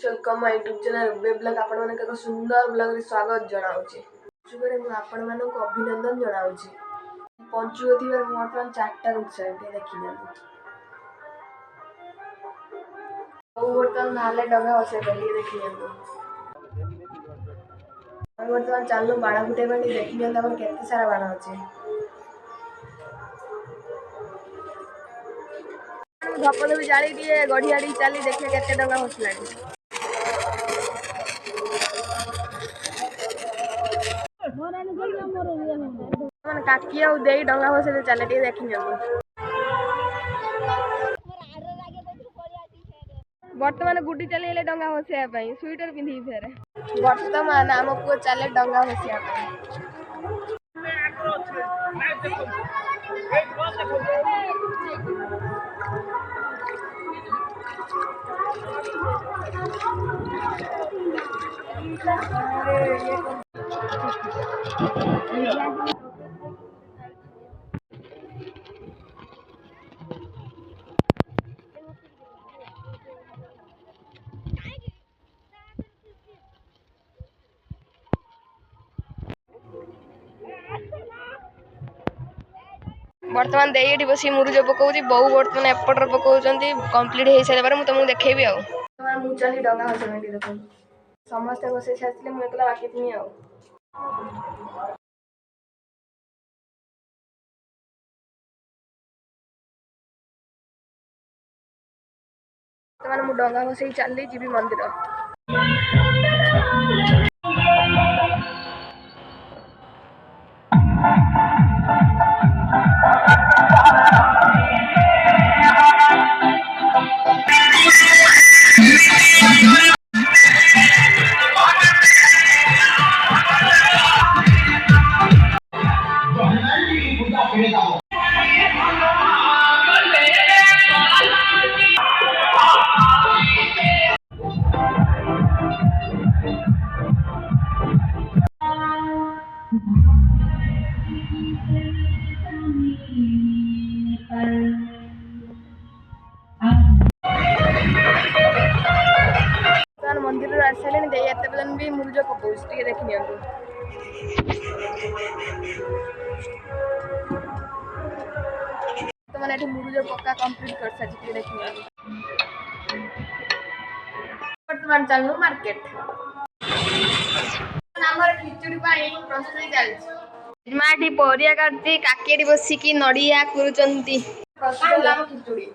Welcome my YouTube channel web blog आपण माने एक सुंदर ब्लॉग रे स्वागत जणाउची। शुभरे मु आपण माने को अभिनंदन जणाउची। पंचुवती बार मोटन 4टा रूट साइड देखि लेंदु। ओ बर्तन नाले डगा होसे गली देखि लेंदु। और बर्तन चालू बाणा गुटे बाणी देखि लेंदु हमर केते सारा बाणा अछि। धपद भी जाली दिए गढियाडी चाली देखे केते डगा होसलानी। काकी आउ देई डंगा बसे चले टी देखि नियंतु। वर्तमान गुडी चलेले डंगा बसिया पई स्वेटर पिंधी फेरे। वर्तमान हमको चले डंगा बसिया पई। वर्तमान देई बसी मुरुज पकाउची बहु वर्तमान एपटर पकाउचंती कंप्लीट हे सारे बारे मु तुमको देखेबी आ वर्तमान मु चली डंगा हसमेंटी देखो समस्त बसे छासले मु एकला बाकी थिनी आ वर्तमान मु डंगा बसे चली जीबी मंदिर। मंदिर आसले एत बदन भी मुरुज पकाउछ टिके देखि नियंतु। तो माने एठी मुरुज पक्का कंप्लीट कर साची टिके देखि नियंतु। वर्तमान चलनु मार्केट हमर खिचड़ी पाई प्रस्तुति चलछि। माटी परिया काटती काकेडी बसी की नडिया कुरुचंती प्रस्तुत हम खिचड़ी।